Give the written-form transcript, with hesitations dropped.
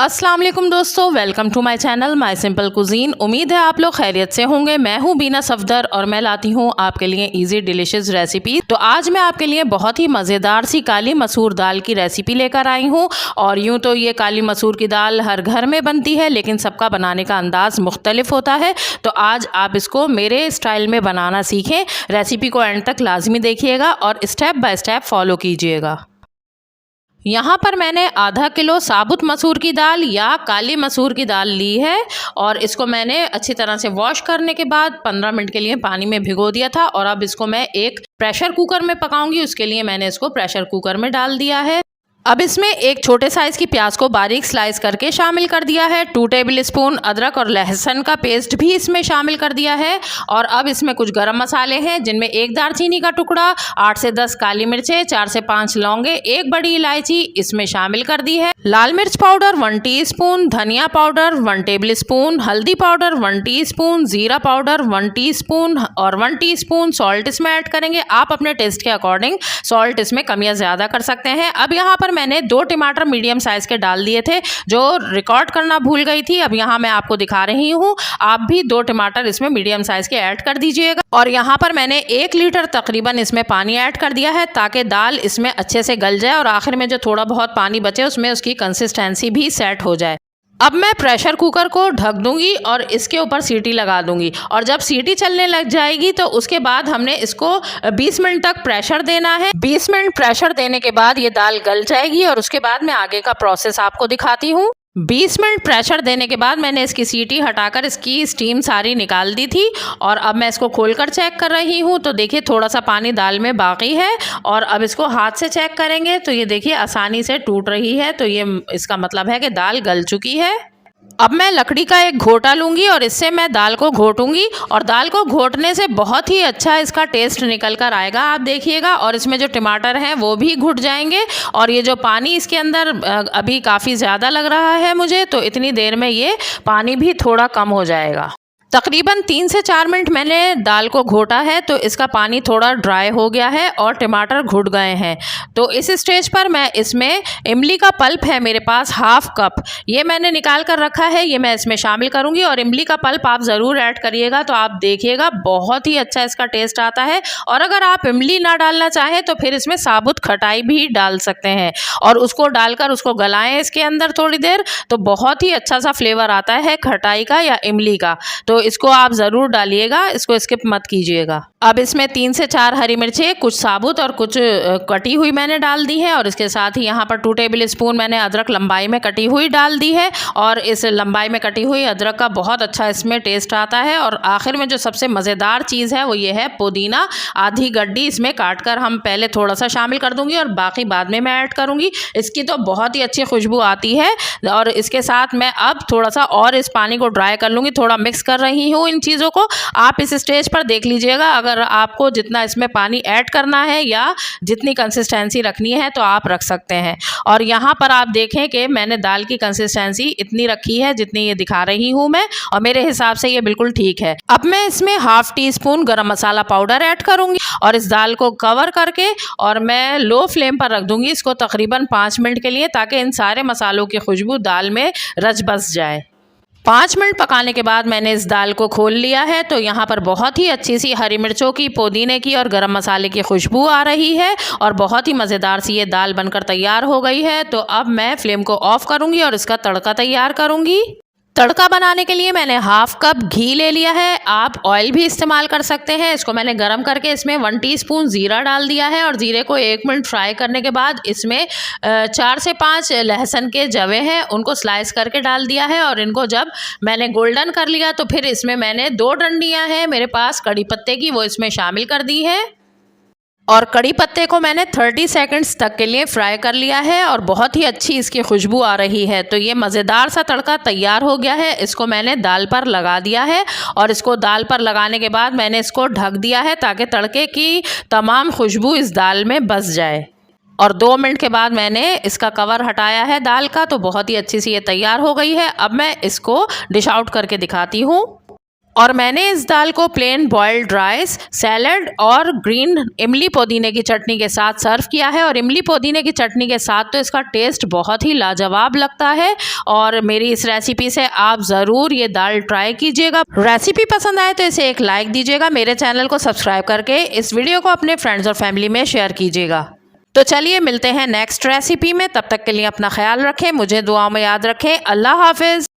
अस्सलाम वालेकुम दोस्तों, welcome to my channel my simple cuisine. उम्मीद है आप लोग खैरियत से होंगे। मैं हूं बीना सफदर और मैं लाती हूं आपके लिए इजी डिलीशियस रेसिपी। तो आज मैं आपके लिए बहुत ही मज़ेदार सी काली मसूर दाल की रेसिपी लेकर आई हूं। और यूं तो ये काली मसूर की दाल हर घर में बनती है, लेकिन सबका बनाने का अंदाज़ मुख्तलिफ होता है। तो आज आप इसको मेरे स्टाइल में बनाना सीखें। रेसिपी को एंड तक लाजमी देखिएगा और स्टेप बाय स्टेप फॉलो कीजिएगा। यहाँ पर मैंने आधा किलो साबुत मसूर की दाल या काली मसूर की दाल ली है और इसको मैंने अच्छी तरह से वॉश करने के बाद 15 मिनट के लिए पानी में भिगो दिया था। और अब इसको मैं एक प्रेशर कुकर में पकाऊंगी। उसके लिए मैंने इसको प्रेशर कुकर में डाल दिया है। अब इसमें एक छोटे साइज़ की प्याज को बारीक स्लाइस करके शामिल कर दिया है। 2 टेबल स्पून अदरक और लहसुन का पेस्ट भी इसमें शामिल कर दिया है। और अब इसमें कुछ गरम मसाले हैं, जिनमें एक दालचीनी का टुकड़ा, 8 से 10 काली मिर्चें, 4 से 5 लौंगे, एक बड़ी इलायची इसमें शामिल कर दी है। लाल मिर्च पाउडर 1 टीस्पून, धनिया पाउडर 1 टेबल स्पून, हल्दी पाउडर 1 टीस्पून, जीरा पाउडर 1 टीस्पून और 1 टीस्पून सॉल्ट इसमें ऐड करेंगे। आप अपने टेस्ट के अकॉर्डिंग सॉल्ट इसमें कम या ज़्यादा कर सकते हैं। अब यहाँ पर मैंने 2 टमाटर मीडियम साइज के डाल दिए थे, जो रिकॉर्ड करना भूल गई थी। अब यहाँ मैं आपको दिखा रही हूँ। आप भी 2 टमाटर इसमें मीडियम साइज के ऐड कर दीजिएगा। और यहाँ पर मैंने 1 लीटर तकरीबन इसमें पानी ऐड कर दिया है, ताकि दाल इसमें अच्छे से गल जाए और आखिर में जो थोड़ा बहुत पानी बचे उसमें उसकी कंसिस्टेंसी भी सेट हो जाए। अब मैं प्रेशर कुकर को ढक दूंगी और इसके ऊपर सीटी लगा दूंगी। और जब सीटी चलने लग जाएगी तो उसके बाद हमने इसको 20 मिनट तक प्रेशर देना है। 20 मिनट प्रेशर देने के बाद ये दाल गल जाएगी और उसके बाद मैं आगे का प्रोसेस आपको दिखाती हूँ। 20 मिनट प्रेशर देने के बाद मैंने इसकी सीटी हटाकर इसकी स्टीम सारी निकाल दी थी। और अब मैं इसको खोलकर चेक कर रही हूँ। तो देखिए थोड़ा सा पानी दाल में बाकी है। और अब इसको हाथ से चेक करेंगे तो ये देखिए आसानी से टूट रही है। तो ये इसका मतलब है कि दाल गल चुकी है। अब मैं लकड़ी का एक घोटा लूँगी और इससे मैं दाल को घोटूंगी। और दाल को घोटने से बहुत ही अच्छा इसका टेस्ट निकल कर आएगा, आप देखिएगा। और इसमें जो टमाटर हैं वो भी घुट जाएंगे। और ये जो पानी इसके अंदर अभी काफ़ी ज़्यादा लग रहा है मुझे, तो इतनी देर में ये पानी भी थोड़ा कम हो जाएगा। तकरीबन 3 से 4 मिनट मैंने दाल को घोटा है, तो इसका पानी थोड़ा ड्राई हो गया है और टमाटर घुट गए हैं। तो इस स्टेज पर मैं इसमें इमली का पल्प है मेरे पास 1/2 कप, ये मैंने निकाल कर रखा है, ये मैं इसमें शामिल करूंगी। और इमली का पल्प आप ज़रूर ऐड करिएगा, तो आप देखिएगा बहुत ही अच्छा इसका टेस्ट आता है। और अगर आप इमली ना डालना चाहें तो फिर इसमें साबुत खटाई भी डाल सकते हैं और उसको डालकर उसको गलाएं इसके अंदर थोड़ी देर, तो बहुत ही अच्छा सा फ्लेवर आता है खटाई का या इमली का। तो इसको आप ज़रूर डालिएगा, इसको स्किप मत कीजिएगा। अब इसमें 3 से 4 हरी मिर्चें, कुछ साबुत और कुछ कटी हुई मैंने डाल दी है। और इसके साथ ही यहाँ पर 2 टेबल स्पून मैंने अदरक लंबाई में कटी हुई डाल दी है। और इस लंबाई में कटी हुई अदरक का बहुत अच्छा इसमें टेस्ट आता है। और आखिर में जो सबसे मज़ेदार चीज़ है वो ये है पुदीना, आधी गड्डी इसमें काट कर हम पहले थोड़ा सा शामिल कर दूँगी और बाकी बाद में मैं ऐड करूँगी। इसकी तो बहुत ही अच्छी खुशबू आती है। और इसके साथ मैं अब थोड़ा सा और इस पानी को ड्राई कर लूँगी, थोड़ा मिक्स कर रही हूँ इन चीज़ों को। आप इस स्टेज पर देख लीजिएगा, अगर आपको जितना इसमें पानी ऐड करना है या जितनी कंसिस्टेंसी रखनी है तो आप रख सकते हैं। और यहाँ पर आप देखें कि मैंने दाल की कंसिस्टेंसी इतनी रखी है जितनी ये दिखा रही हूँ मैं, और मेरे हिसाब से ये बिल्कुल ठीक है। अब मैं इसमें 1/2 टीस्पून गरम मसाला पाउडर ऐड करूँगी और इस दाल को कवर करके और मैं लो फ्लेम पर रख दूँगी इसको तकरीबन 5 मिनट के लिए, ताकि इन सारे मसालों की खुशबू दाल में रच बस जाए। 5 मिनट पकाने के बाद मैंने इस दाल को खोल लिया है। तो यहाँ पर बहुत ही अच्छी सी हरी मिर्चों की, पुदीने की और गरम मसाले की खुशबू आ रही है और बहुत ही मज़ेदार सी ये दाल बनकर तैयार हो गई है। तो अब मैं फ्लेम को ऑफ करूँगी और इसका तड़का तैयार करूँगी। तड़का बनाने के लिए मैंने 1/2 कप घी ले लिया है, आप ऑयल भी इस्तेमाल कर सकते हैं। इसको मैंने गरम करके इसमें 1 टीस्पून ज़ीरा डाल दिया है और ज़ीरे को 1 मिनट फ्राई करने के बाद इसमें 4 से 5 लहसुन के जवे हैं, उनको स्लाइस करके डाल दिया है। और इनको जब मैंने गोल्डन कर लिया तो फिर इसमें मैंने 2 डंडियाँ हैं मेरे पास कड़ी पत्ते की, वो इसमें शामिल कर दी है। और कड़ी पत्ते को मैंने 30 सेकंड्स तक के लिए फ्राई कर लिया है और बहुत ही अच्छी इसकी खुशबू आ रही है। तो ये मज़ेदार सा तड़का तैयार हो गया है। इसको मैंने दाल पर लगा दिया है और इसको दाल पर लगाने के बाद मैंने इसको ढक दिया है, ताकि तड़के की तमाम खुशबू इस दाल में बस जाए। और 2 मिनट के बाद मैंने इसका कवर हटाया है दाल का, तो बहुत ही अच्छी सी ये तैयार हो गई है। अब मैं इसको डिश आउट करके दिखाती हूँ। और मैंने इस दाल को प्लेन बॉइल्ड राइस, सैलड और ग्रीन इमली पुदीने की चटनी के साथ सर्व किया है। और इमली पुदीने की चटनी के साथ तो इसका टेस्ट बहुत ही लाजवाब लगता है। और मेरी इस रेसिपी से आप ज़रूर ये दाल ट्राई कीजिएगा। रेसिपी पसंद आए तो इसे एक लाइक दीजिएगा, मेरे चैनल को सब्सक्राइब करके इस वीडियो को अपने फ्रेंड्स और फैमिली में शेयर कीजिएगा। तो चलिए मिलते हैं नेक्स्ट रेसिपी में, तब तक के लिए अपना ख्याल रखें, मुझे दुआ में याद रखें। अल्लाह हाफिज़।